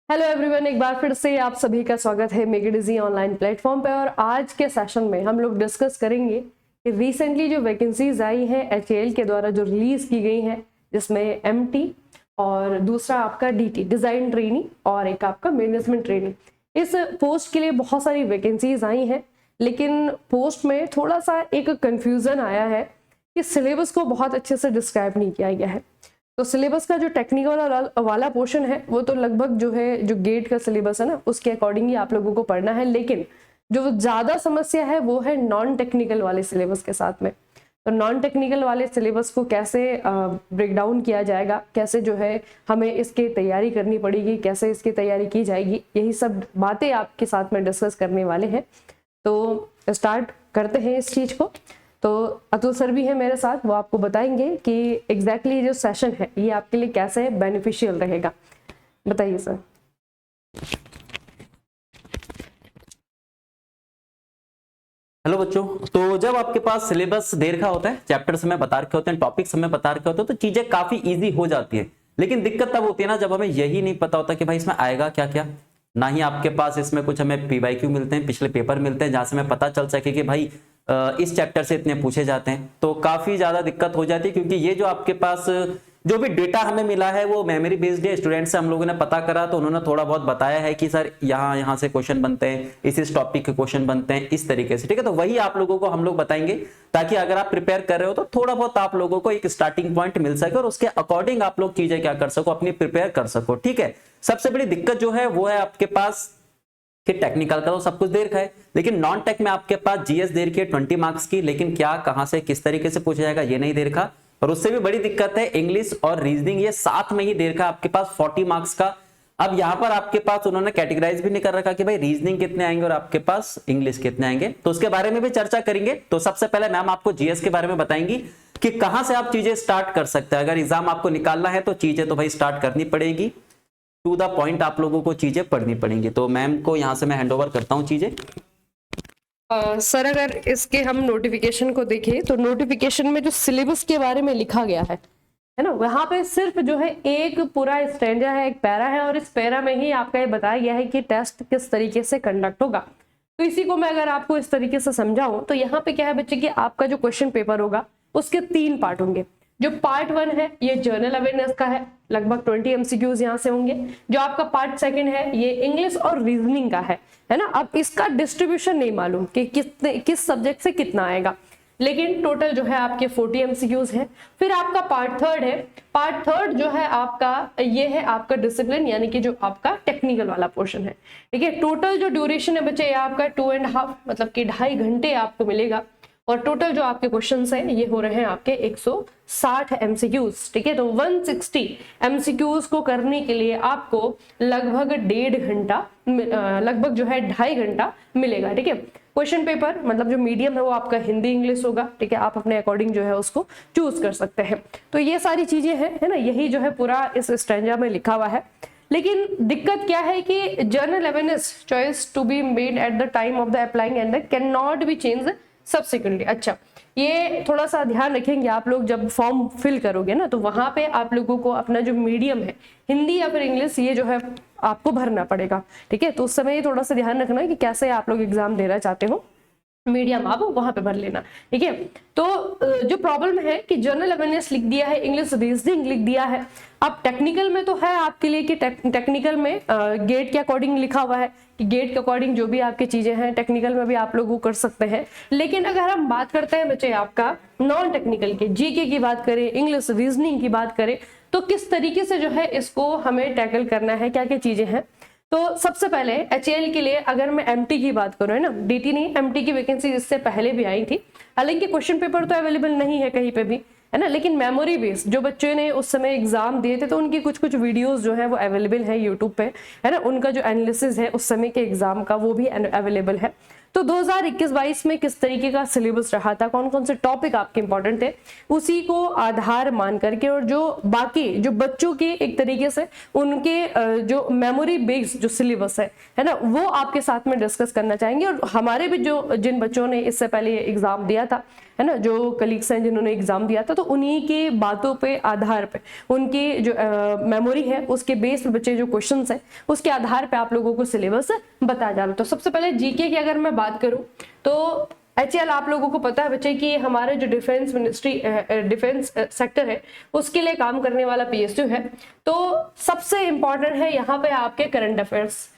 Hello everyone, एक बार फिर से आप सभी का स्वागत है make it easy online platform पे। और आज के सेशन में हम लोग डिस्कस करेंगे कि रिसेंटली जो वैकेंसीज आई हैं एचएएल के द्वारा जो रिलीज की गई हैं, जिसमें एमटी और दूसरा आपका डीटी डिजाइन ट्रेनिंग और एक आपका मैनेजमेंट ट्रेनिंग, इस पोस्ट के लिए बहुत सारी वैकेंसीज आई हैं। लेकिन पोस्ट में थोड़ा सा एक कंफ्यूजन आया है कि सिलेबस को बहुत अच्छे से डिस्क्राइब नहीं किया गया है। तो सिलेबस का जो टेक्निकल वाला पोर्शन है वो तो लगभग जो है जो गेट का सिलेबस है ना उसके अकॉर्डिंग ही आप लोगों को पढ़ना है। लेकिन जो ज्यादा समस्या है वो है नॉन टेक्निकल वाले सिलेबस के साथ में। तो नॉन टेक्निकल वाले सिलेबस को कैसे ब्रेक डाउन किया जाएगा, कैसे जो है हमें इसकी तैयारी करनी पड़ेगी, कैसे इसकी तैयारी की जाएगी, यही सब बातें आपके साथ में डिस्कस करने वाले हैं। तो स्टार्ट करते हैं इस चीज को। तो अतुल सर भी है मेरे साथ, वो आपको बताएंगे कि एग्जैक्टली जो सेशन है ये आपके लिए कैसे बेनिफिशियल रहेगा। बताइए सर। हेलो बच्चों, तो जब आपके पास सिलेबस दे रखा होता है, चैप्टर्स हमें बता रखे होते हैं, टॉपिक्स हमें बता रखे होते हैं, तो चीजें काफी इजी हो जाती है। लेकिन दिक्कत तब होती है ना जब हमें यही नहीं पता होता कि भाई इसमें आएगा क्या क्या। ना ही आपके पास इसमें कुछ हमें पीवाईक्यू मिलते हैं, पिछले पेपर मिलते हैं जहां से हमें पता चल सके कि भाई इस चैप्टर से इतने पूछे जाते हैं। तो काफी ज्यादा दिक्कत हो जाती है, क्योंकि ये जो आपके पास जो भी डेटा हमें मिला है वो मेमोरी बेस्ड है। स्टूडेंट से हम लोगों ने पता करा तो उन्होंने थोड़ा बहुत बताया है कि सर यहाँ से क्वेश्चन बनते हैं, इस टॉपिक के क्वेश्चन बनते हैं, इस तरीके से। ठीक है, तो वही आप लोगों को हम लोग बताएंगे, ताकि अगर आप प्रिपेयर कर रहे हो तो थोड़ा बहुत आप लोगों को एक स्टार्टिंग पॉइंट मिल सके और उसके अकॉर्डिंग आप लोग चीजें क्या कर सको, अपनी प्रिपेयर कर सको। ठीक है, सबसे बड़ी दिक्कत जो है वो है आपके पास कि टेक्निकल का तो सब कुछ दे रखा है, लेकिन नॉन टेक में आपके पास जीएस दे रखी है 20 मार्क्स की, लेकिन क्या कहां से किस तरीके से पूछा जाएगा ये नहीं दे रखा। और उससे भी बड़ी दिक्कत है इंग्लिश और रीजनिंग, ये साथ में ही दे रखा आपके पास 40 मार्क्स का। अब यहां पर आपके पास उन्होंने कैटेगराइज भी नहीं कर रखा कि भाई रीजनिंग कितने आएंगे और आपके पास इंग्लिश कितने आएंगे, तो उसके बारे में भी चर्चा करेंगे। तो सबसे पहले मैम आपको जीएस के बारे में बताएंगी कि कहां से आप चीजें स्टार्ट कर सकते हैं। अगर एग्जाम आपको निकालना है तो चीजें तो भाई स्टार्ट करनी पड़ेगी, टू द पॉइंट आप लोगों को चीजें पढ़नी पड़ेंगी। तो मैम को यहां से मैं हैंड ओवर करता हूं चीजें। सर अगर इसके हम नोटिफिकेशन को देखें तो नोटिफिकेशन में जो सिलेबस के बारे में लिखा गया है ना, वहां पे सिर्फ जो है एक पूरा स्टैंजा है, एक पैरा है, और इस पैरा में ही आपका ये बताया गया है कि टेस्ट किस तरीके से कंडक्ट होगा। तो इसी को मैं अगर आपको इस तरीके से समझाऊं तो यहाँ पे क्या है बच्चे कि आपका जो क्वेश्चन पेपर होगा उसके 3 पार्ट होंगे। जो पार्ट 1 है ये जनरल अवेयरनेस का है, लगभग 20 एमसीक्यूज यहाँ से होंगे। जो आपका पार्ट 2 है ये इंग्लिश और रीजनिंग का है ना। अब इसका डिस्ट्रीब्यूशन नहीं मालूम कि किस सब्जेक्ट से कितना आएगा, लेकिन टोटल जो है आपके 40 एमसीक्यूज है। फिर आपका पार्ट 3 है। पार्ट 3 जो है आपका ये है आपका डिसिप्लिन, यानी कि जो आपका टेक्निकल वाला पोर्शन है। ठीक है, टोटल जो ड्यूरेशन है बच्चे ये आपका 2.5 मतलब कि 2.5 घंटे आपको मिलेगा। और टोटल जो आपके क्वेश्चंस हैं ये हो रहे हैं आपके 160 एमसीक्यूज। ठीक है, तो 160 एमसीक्यूज को करने के लिए आपको लगभग 1.5 घंटा, लगभग जो है 2.5 घंटा मिलेगा। ठीक है, क्वेश्चन पेपर मतलब जो मीडियम है वो आपका हिंदी इंग्लिश होगा। ठीक है, आप अपने अकॉर्डिंग जो है उसको चूज कर सकते हैं। तो ये सारी चीजें हैं, है ना, यही जो है पूरा इस स्टैंजा में लिखा हुआ है। लेकिन दिक्कत क्या है कि general awareness choice to be made at the time of the applying and can not be change subsequently. अच्छा, ये थोड़ा सा ध्यान रखेंगे आप लोग जब फॉर्म फिल करोगे ना, तो वहां पे आप लोगों को अपना जो मीडियम है हिंदी या फिर इंग्लिश ये जो है आपको भरना पड़ेगा। ठीक है, तो उस समय थोड़ा सा ध्यान रखना है कि कैसे आप लोग एग्जाम देना चाहते हो, मीडियम आप वहां पे भर लेना। ठीक है, तो जो प्रॉब्लम है कि जनरल अवेयरनेस लिख दिया है, इंग्लिश रीजनिंग लिख दिया है। अब टेक्निकल में तो है आपके लिए कि टेक्निकल में गेट के अकॉर्डिंग लिखा हुआ है कि गेट के अकॉर्डिंग जो भी आपकी चीजें हैं टेक्निकल में भी आप लोग वो कर सकते हैं। लेकिन अगर हम बात करते हैं बच्चे आपका नॉन टेक्निकल के, जीके की बात करें, इंग्लिश रीजनिंग की बात करें, तो किस तरीके से जो है इसको हमें टैकल करना है, क्या क्या चीजें हैं। तो सबसे पहले एचएएल के लिए अगर मैं एमटी की बात करूं, है ना, डीटी नहीं, एमटी की वैकेंसी इससे पहले भी आई थी। हालांकि क्वेश्चन पेपर तो अवेलेबल नहीं है कहीं पे भी, है ना, लेकिन मेमोरी बेस्ड जो बच्चों ने उस समय एग्जाम दिए थे तो उनकी कुछ वीडियोस जो है वो अवेलेबल है यूट्यूब पे, है ना, उनका जो एनालिसिस है उस समय के एग्जाम का वो भी अवेलेबल है। तो 2021-22 में किस तरीके का सिलेबस रहा था, कौन कौन से टॉपिक आपके इंपॉर्टेंट थे, उसी को आधार मान करके और जो बाकी जो बच्चों के एक तरीके से उनके जो मेमोरी बेस्ड जो सिलेबस है ना, वो आपके साथ में डिस्कस करना चाहेंगे। और हमारे भी जो जिन बच्चों ने इससे पहले एग्जाम दिया था, है ना, जो कलीग्स हैं जिन्होंने एग्जाम दिया था, तो उन्हीं के बातों पे आधार पे उनकी जो मेमोरी है उसके बेस पे बच्चे जो क्वेश्चंस हैं उसके आधार पे आप लोगों को सिलेबस बताया जा रहा है। तो सबसे पहले जीके की अगर मैं बात करूं तो HAL आप लोगों को पता है बच्चे कि हमारे जो डिफेंस मिनिस्ट्री डिफेंस सेक्टर है उसके लिए काम करने वाला PSU है। तो सबसे इंपॉर्टेंट है यहाँ पे आपके करंट अफेयर्स,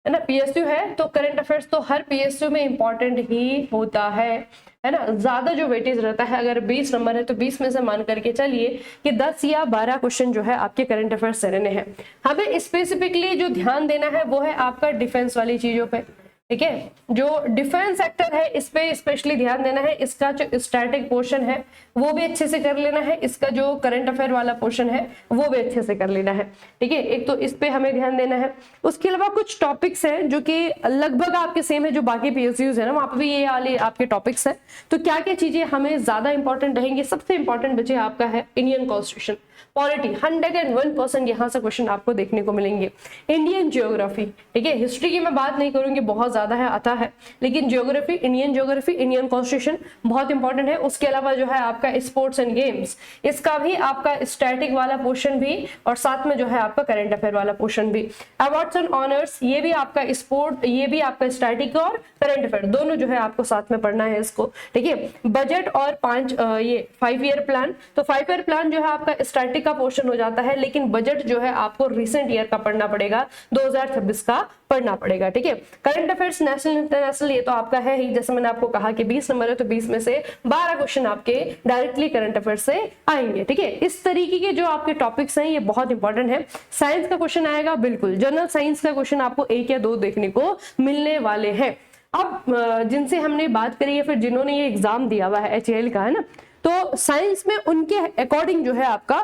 है ना। PSU है तो करंट अफेयर्स तो हर PSU में इंपॉर्टेंट ही होता है ना। ज्यादा जो वेटेज रहता है, अगर 20 नंबर है तो 20 में से मान करके चलिए कि 10 या 12 क्वेश्चन जो है आपके करंट अफेयर्स से रहने हैं। हमें स्पेसिफिकली जो ध्यान देना है वो है आपका डिफेंस वाली चीजों पे, ठीक है। जो डिफेंस सेक्टर है इस पे स्पेशली ध्यान देना है। इसका जो स्टैटिक पोर्शन है वो भी अच्छे से कर लेना है, इसका जो करंट अफेयर वाला पोर्शन है वो भी अच्छे से कर लेना है, ठीक है। एक तो इस पे हमें ध्यान देना है। उसके अलावा कुछ टॉपिक्स हैं जो कि लगभग आपके सेम है जो बाकी PSUs है ना, वहां पर भी ये वाले आपके टॉपिक्स है। तो क्या क्या चीजें हमें ज्यादा इंपॉर्टेंट रहेंगी, सबसे इंपॉर्टेंट बच्चे आपका है इंडियन कॉन्स्टिट्यूशन, पॉलिटी 101% यहाँ से क्वेश्चन आपको देखने को मिलेंगे। इंडियन ज्योग्राफी, ठीक है, हिस्ट्री की मैं बात नहीं करूंगी, बहुत ज्यादा है आता है, लेकिन ज्योग्राफी, इंडियन कॉन्स्टिट्यूशन बहुत इंपॉर्टेंट है। उसके अलावा जो है आपका स्पोर्ट्स एंड गेम्स, इसका भी आपका स्टैटिक वाला पोर्शन भी और साथ में जो है आपका करंट अफेयर वाला पोर्शन भी। अवार्ड्स एंड ऑनर्स, ये भी आपका स्पोर्ट, ये भी आपका स्टैटिक और करंट अफेयर दोनों जो है आपको साथ में पढ़ना है इसको, ठीक है। बजट और 5 ईयर प्लान, तो 5 ईयर प्लान जो है आपका स्टैटिक का पोर्शन हो जाता है, लेकिन बजट जो है आपको रिसेंट ईयर का पढ़ना पड़ेगा, 2026 का पढ़ना पड़ेगा, ठीक है। करंट अफेयर्स नेशनल इंटरनेशनल ये तो आपका है ही, जैसे मैंने आपको कहा कि 20 नंबर है तो 20 में से 12 क्वेश्चन आपके डायरेक्टली करंट अफेयर से आएंगे, ठीक है। इस तरीके के जो आपके टॉपिक्स हैं ये बहुत इंपॉर्टेंट है। साइंस का क्वेश्चन आएगा, बिल्कुल जनरल साइंस का क्वेश्चन आपको 1 या 2 देखने को मिलने वाले हैं। अब जिनसे हमने बात करी है, फिर जिन्होंने ये एग्जाम दिया हुआ है HAL का, है ना, तो साइंस में उनके अकॉर्डिंग जो है आपका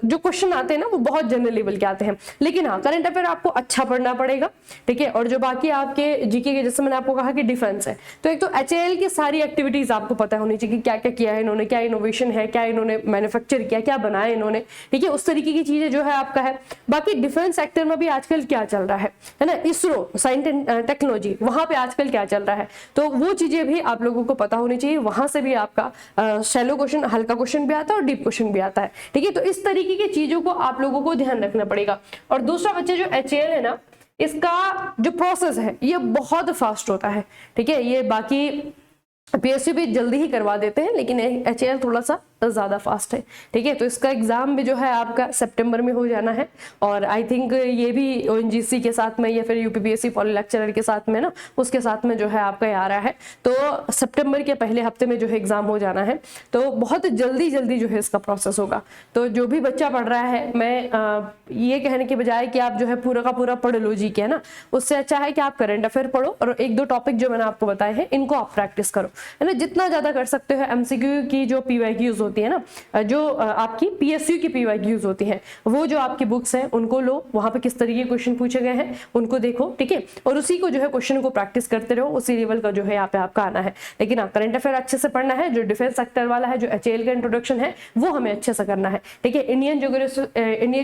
जो क्वेश्चन आते हैं ना वो बहुत जनरल लेवल के आते हैं, लेकिन हाँ करंट अफेयर आपको अच्छा पढ़ना पड़ेगा, ठीक है। और जो बाकी आपके जीके के, जैसे मैंने आपको कहा कि डिफेंस है, तो एक तो HAL की सारी एक्टिविटीज आपको पता होनी चाहिए कि क्या क्या किया है इन्होंने, क्या इनोवेशन है, क्या इन्होंने मैन्युफैक्चर किया, क्या बनाया इन्होंने, ठीक है। उस तरीके की चीजें जो है आपका है। बाकी डिफेंस सेक्टर में भी आजकल क्या चल रहा है ना, इसरो साइंस एंड टेक्नोलॉजी, वहां पे आजकल क्या चल रहा है, तो वो चीजें भी आप लोगों को पता होनी चाहिए। वहां से भी आपका शैलो क्वेश्चन, हल्का क्वेश्चन भी आता है और डीप क्वेश्चन भी आता है, ठीक है। तो इस तरीके की चीजों को आप लोगों को ध्यान रखना पड़ेगा। और दूसरा बच्चे जो HAL है ना, इसका जो प्रोसेस है ये बहुत फास्ट होता है, ठीक है। ये बाकी PSU भी जल्दी ही करवा देते हैं, लेकिन HAL थोड़ा सा ज्यादा फास्ट है, ठीक है। तो इसका एग्जाम भी जो है आपका सितंबर में हो जाना है, और आई थिंक ये भी ONGC के साथ में या फिर UPPSC पॉली लेक्चरर के साथ में ना, उसके साथ में जो है आपका आ रहा है, तो सितंबर के पहले हफ्ते में जो है एग्जाम हो जाना है। तो बहुत जल्दी जो है इसका प्रोसेस होगा। तो जो भी बच्चा पढ़ रहा है, मैं ये कहने के बजाय कि आप जो है पूरा का पूरा पढ़ लो जी के, है ना, उससे अच्छा है कि आप करंट अफेयर पढ़ो और 1-2 टॉपिक जो मैंने आपको बताए हैं इनको आप प्रैक्टिस करो, है ना। जितना ज्यादा कर सकते हो। MCQ की जो PYQs होती है ना, जो आपकी PSU की PYQs होती हैं, वो जो आपकी बुक्स हैं उनको लो, वहां पे किस तरीके के क्वेश्चन पूछे गए हैं उनको देखो, ठीक है। और उसी को जो है क्वेश्चन को प्रैक्टिस करते रहो, उसी लेवल का जो है यहाँ पे आपका आना है। लेकिन हाँ करंट अफेयर अच्छे से पढ़ना है। जो डिफेंस सेक्टर वाला है, जो HAL का इंट्रोडक्शन है, वो हमें अच्छे से करना है, ठीक है। इंडियन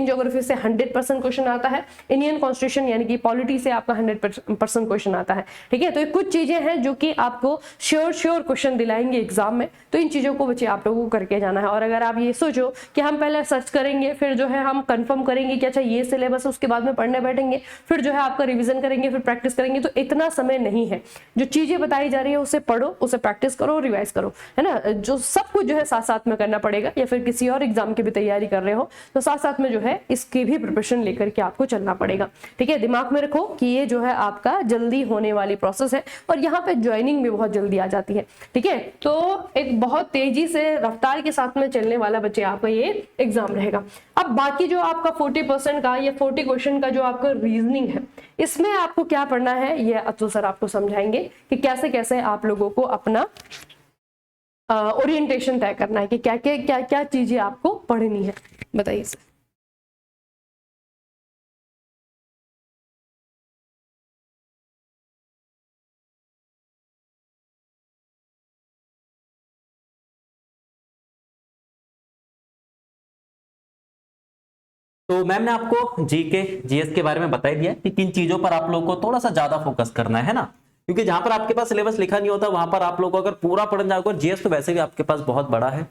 ज्योग्राफी से 100% क्वेश्चन आता है। इंडियन कॉन्स्टिट्यूशन यानी कि पॉलिटी से आपका 100% क्वेश्चन आता है, ठीक है। तो ये कुछ चीजें हैं जो कि आपको श्योर क्वेश्चन दिलाएंगे एग्जाम में, तो इन चीजों को बच्चे आप लोगों को करके जाना है। और अगर आप ये सोचो कि हम पहले सर्च करेंगे, फिर जो है हम कंफर्म करेंगे कि अच्छा ये सिलेबस है, उसके बाद में पढ़ने बैठेंगे, फिर जो है आपका रिवीजन करेंगे, फिर प्रैक्टिस करेंगे, तो इतना समय नहीं है। जो चीजें बताई जा रही है उसे पढ़ो, उसे प्रैक्टिस करो, रिवाइज करो, है ना। जो सब कुछ जो है साथ साथ में करना पड़ेगा, या फिर किसी और एग्जाम की भी तैयारी कर रहे हो तो साथ साथ में जो है इसकी भी प्रिपरेशन लेकर के आपको चलना पड़ेगा, ठीक है। दिमाग में रखो कि ये जो है आपका जल्दी होने वाली प्रोसेस है, और यहाँ पे ज्वाइनिंग भी बहुत जल्दी आ जाती है, ठीक है। तो एक बहुत तेजी से रफ्तार के साथ में चलने वाला बच्चे आपका ये एग्जाम रहेगा। अब बाकी जो आपका 40% का या 40 क्वेश्चन का जो आपका रीजनिंग है, इसमें आपको क्या पढ़ना है ये अतुल सर आपको समझाएंगे कि कैसे कैसे आप लोगों को अपना ओरिएंटेशन तय करना है कि क्या क्या चीजें आपको पढ़नी है। बताइए सर। तो मैम ने आपको जीके जीएस के बारे में बता ही दिया कि किन चीजों पर आप लोगों को थोड़ा सा ज्यादा फोकस करना है ना, क्योंकि जहां पर आपके पास सिलेबस लिखा नहीं होता वहां पर आप लोगों को अगर पूरा पढ़ना जाओगे, जीएस तो वैसे भी आपके पास बहुत बड़ा है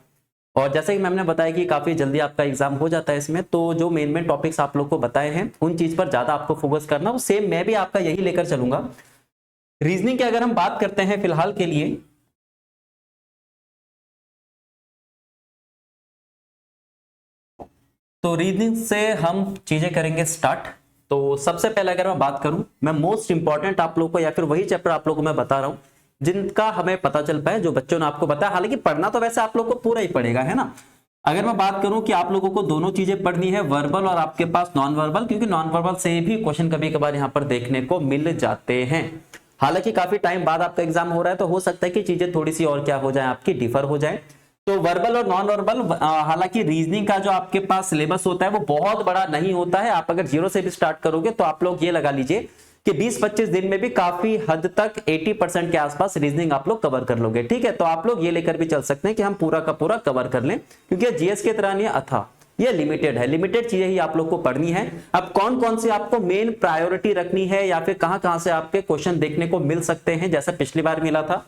और जैसे कि मैम ने बताया कि काफी जल्दी आपका एग्जाम हो जाता है इसमें, तो जो मेन टॉपिक्स आप लोग को बताए हैं उन चीज पर ज्यादा आपको फोकस करना, वो सेम मैं भी आपका यही लेकर चलूंगा। रीजनिंग की अगर हम बात करते हैं फिलहाल के लिए, तो रीजनिंग से हम चीजें करेंगे स्टार्ट। तो सबसे पहले अगर मैं बात करूं, मैं मोस्ट इंपॉर्टेंट आप लोग को या फिर वही चैप्टर आप लोगों को मैं बता रहा हूं जिनका हमें पता चल पाए, जो बच्चों ने आपको बताया। हालांकि पढ़ना तो वैसे आप लोग को पूरा ही पड़ेगा, है ना। अगर मैं बात करूं कि आप लोगों को दोनों चीजें पढ़नी है, वर्बल और आपके पास नॉन वर्बल, क्योंकि नॉन वर्बल से भी क्वेश्चन कभी कभार यहाँ पर देखने को मिल जाते हैं। हालांकि काफी टाइम बाद आपका एग्जाम हो रहा है, तो हो सकता है कि चीजें थोड़ी सी और क्या हो जाए, आपकी डिफर हो जाए। तो वर्बल और नॉन वर्बल, हालांकि रीजनिंग का जो आपके पास सिलेबस होता है वो बहुत बड़ा नहीं होता है। आप अगर 0 से भी स्टार्ट करोगे तो आप लोग ये लगा लीजिए कि 20-25 दिन में भी काफी हद तक 80% के आसपास रीजनिंग आप लोग कवर कर लोगे, ठीक है। तो आप लोग ये लेकर भी चल सकते हैं कि हम पूरा का पूरा कवर कर लें, क्योंकि जीएस के तरह नहीं अथा, ये लिमिटेड है, लिमिटेड चीजें ही आप लोग को पढ़नी है। अब कौन कौन सी आपको मेन प्रायोरिटी रखनी है या फिर कहां कहां से आपके क्वेश्चन देखने को मिल सकते हैं जैसे पिछली बार मिला था,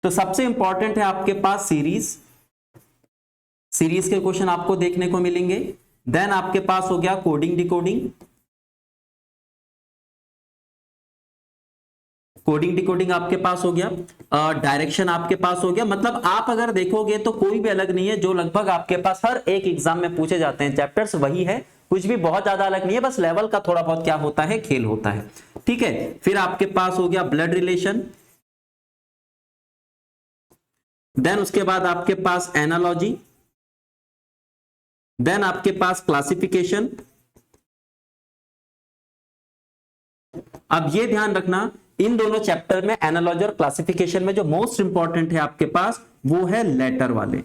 तो सबसे इंपॉर्टेंट है आपके पास सीरीज के क्वेश्चन आपको देखने को मिलेंगे। देन आपके पास हो गया कोडिंग डिकोडिंग, कोडिंग डिकोडिंग आपके पास हो गया, डायरेक्शन आपके पास हो गया। मतलब आप अगर देखोगे तो कोई भी अलग नहीं है, जो लगभग आपके पास हर एक एग्जाम में पूछे जाते हैं चैप्टर्स वही है, कुछ भी बहुत ज्यादा अलग नहीं है, बस लेवल का थोड़ा बहुत क्या होता है, खेल होता है, ठीक है। फिर आपके पास हो गया ब्लड रिलेशन, देन उसके बाद आपके पास एनालॉजी, देन आपके पास क्लासिफिकेशन। अब ये ध्यान रखना, इन दोनों चैप्टर में एनालॉजी और क्लासिफिकेशन में जो मोस्ट इंपॉर्टेंट है आपके पास वो है लेटर वाले,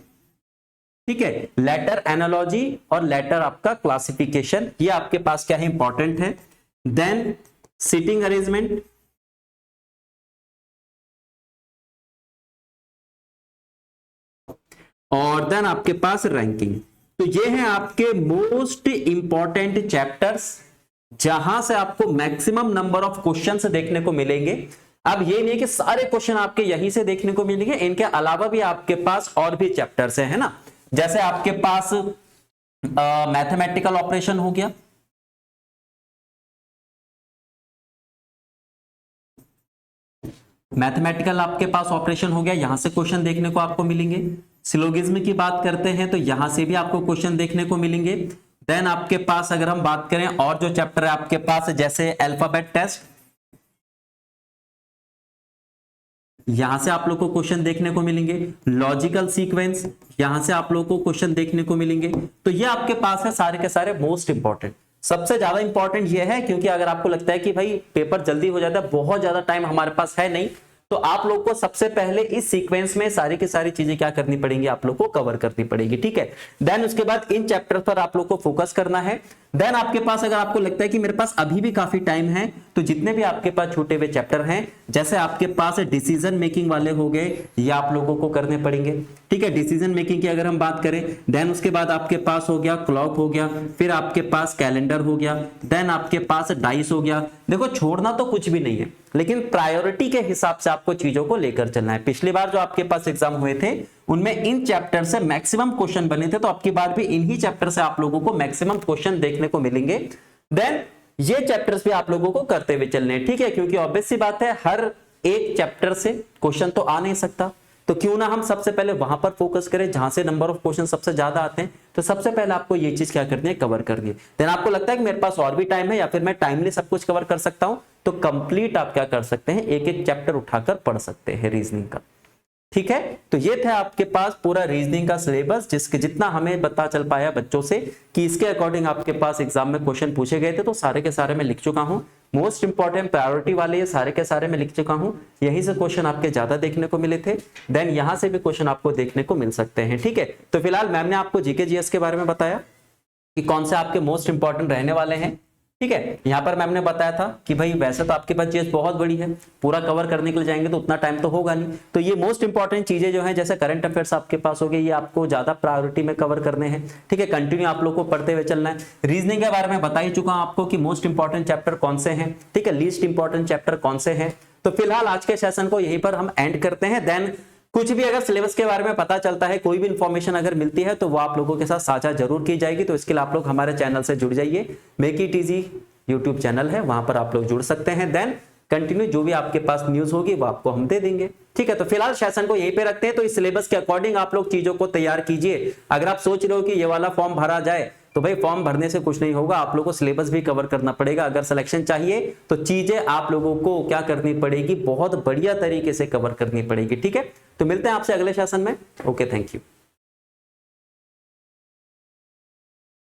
ठीक है। लेटर एनालॉजी और लेटर आपका क्लासिफिकेशन, ये आपके पास क्या है, इंपॉर्टेंट है। देन सिटिंग अरेंजमेंट, और देन आपके पास रैंकिंग। तो ये हैं आपके मोस्ट इंपॉर्टेंट चैप्टर्स जहां से आपको मैक्सिमम नंबर ऑफ क्वेश्चंस देखने को मिलेंगे। अब ये नहीं है कि सारे क्वेश्चन आपके यहीं से देखने को मिलेंगे, इनके अलावा भी आपके पास और भी चैप्टर्स है ना। जैसे आपके पास मैथमेटिकल ऑपरेशन हो गया, मैथमेटिकल आपके पास ऑपरेशन हो गया, यहां से क्वेश्चन देखने को आपको मिलेंगे। सिलोगिज्म की बात करते हैं तो यहां से भी आपको क्वेश्चन देखने को मिलेंगे। देन आपके पास अगर हम बात करें और जो चैप्टर है आपके पास जैसे अल्फाबेट टेस्ट, यहां से आप लोग को क्वेश्चन देखने को मिलेंगे। लॉजिकल सीक्वेंस, यहां से आप लोग को क्वेश्चन देखने को मिलेंगे। तो ये आपके पास है सारे के सारे मोस्ट इंपॉर्टेंट। सबसे ज्यादा इंपॉर्टेंट ये है क्योंकि अगर आपको लगता है कि भाई पेपर जल्दी हो जाता है, बहुत ज्यादा टाइम हमारे पास है नहीं, तो आप लोग को सबसे पहले इस सीक्वेंस में सारी की सारी चीजें क्या करनी पड़ेंगी, आप लोग को कवर करनी पड़ेगी, ठीक है। देन उसके बाद इन चैप्टर पर आप लोग को फोकस करना है। देन आपके पास अगर आपको लगता है कि मेरे पास अभी भी काफी टाइम है, तो जितने भी आपके पास छूटे हुए चैप्टर हैं, जैसे आपके पास डिसीजन मेकिंग वाले हो गए, ये आप लोगों को करने पड़ेंगे, ठीक है। डिसीजन मेकिंग की अगर हम बात करें, देन उसके बाद आपके पास हो गया क्लॉक हो गया, फिर आपके पास कैलेंडर हो गया, देन आपके पास डाइस हो गया। देखो छोड़ना तो कुछ भी नहीं है, लेकिन प्रायोरिटी के हिसाब से आपको चीजों को लेकर चलना है। पिछली बार जो आपके पास एग्जाम हुए थे उनमें इन चैप्टर से मैक्सिमम क्वेश्चन बने थे, तो आपकी बार भी इन्हीं चैप्टर से आप लोगों को मैक्सिमम क्वेश्चन देखने को मिलेंगे। देन ये चैप्टर्स भी आप लोगों को करते हुए चलने हैं, ठीक है, क्योंकि ऑब्वियस सी बात है हर एक चैप्टर से क्वेश्चन तो आ नहीं सकता, तो क्यों ना हम सबसे पहले वहां पर फोकस करें जहां से नंबर ऑफ क्वेश्चन सबसे ज्यादा आते हैं। तो सबसे पहले आपको ये चीज क्या करनी है, कवर करनी है। देन आपको लगता है कि मेरे पास और भी टाइम है या फिर मैं टाइमली सब कुछ कवर कर सकता हूं, तो कंप्लीट आप क्या कर सकते हैं, एक एक चैप्टर उठाकर पढ़ सकते हैं रीजनिंग का, ठीक है। तो ये था आपके पास पूरा रीजनिंग का सिलेबस, जिसके जितना हमें पता चल पाया बच्चों से कि इसके अकॉर्डिंग आपके पास एग्जाम में क्वेश्चन पूछे गए थे, तो सारे के सारे मैं लिख चुका हूं। मोस्ट इंपॉर्टेंट प्रायोरिटी वाले ये सारे के सारे मैं लिख चुका हूं, यहीं से क्वेश्चन आपके ज्यादा देखने को मिले थे। देन यहां से भी क्वेश्चन आपको देखने को मिल सकते हैं, ठीक है। तो फिलहाल मैम ने आपको जीके जीएस के बारे में बताया कि कौन से आपके मोस्ट इंपॉर्टेंट रहने वाले हैं, ठीक है। यहाँ पर मैम ने बताया था कि भाई वैसे तो आपके पास चीज बहुत बड़ी है, पूरा कवर करने के लिए जाएंगे तो उतना टाइम तो होगा नहीं, तो ये मोस्ट इंपॉर्टेंट चीजें जो है जैसे करंट अफेयर्स आपके पास हो गए, ये आपको ज्यादा प्रायोरिटी में कवर करने हैं। ठीक है, कंटिन्यू आप लोग को पढ़ते हुए चलना है। रीजनिंग के बारे में बता ही चुका हूं आपको कि मोस्ट इंपॉर्टेंट चैप्टर कौन से हैं, ठीक है, लीस्ट इंपॉर्टेंट चैप्टर कौन से हैं। तो फिलहाल आज के सेशन को यहीं पर हम एंड करते हैं। देन कुछ भी अगर सिलेबस के बारे में पता चलता है, कोई भी इंफॉर्मेशन अगर मिलती है तो वो आप लोगों के साथ साझा जरूर की जाएगी। तो इसके लिए आप लोग हमारे चैनल से जुड़ जाइए, make it easy YouTube channel है, वहां पर आप लोग जुड़ सकते हैं। देन कंटिन्यू जो भी आपके पास न्यूज होगी वो आपको हम दे देंगे। ठीक है, तो फिलहाल सेशन को यहीं पे रखते हैं। तो इस सिलेबस के अकॉर्डिंग आप लोग चीजों को तैयार कीजिए। अगर आप सोच रहे हो कि ये वाला फॉर्म भरा जाए, तो भाई फॉर्म भरने से कुछ नहीं होगा, आप लोगों को सिलेबस भी कवर करना पड़ेगा। अगर सिलेक्शन चाहिए तो चीजें आप लोगों को क्या करनी पड़ेगी, बहुत बढ़िया तरीके से कवर करनी पड़ेगी। ठीक है, तो मिलते हैं आपसे अगले सेशन में। Okay, thank you.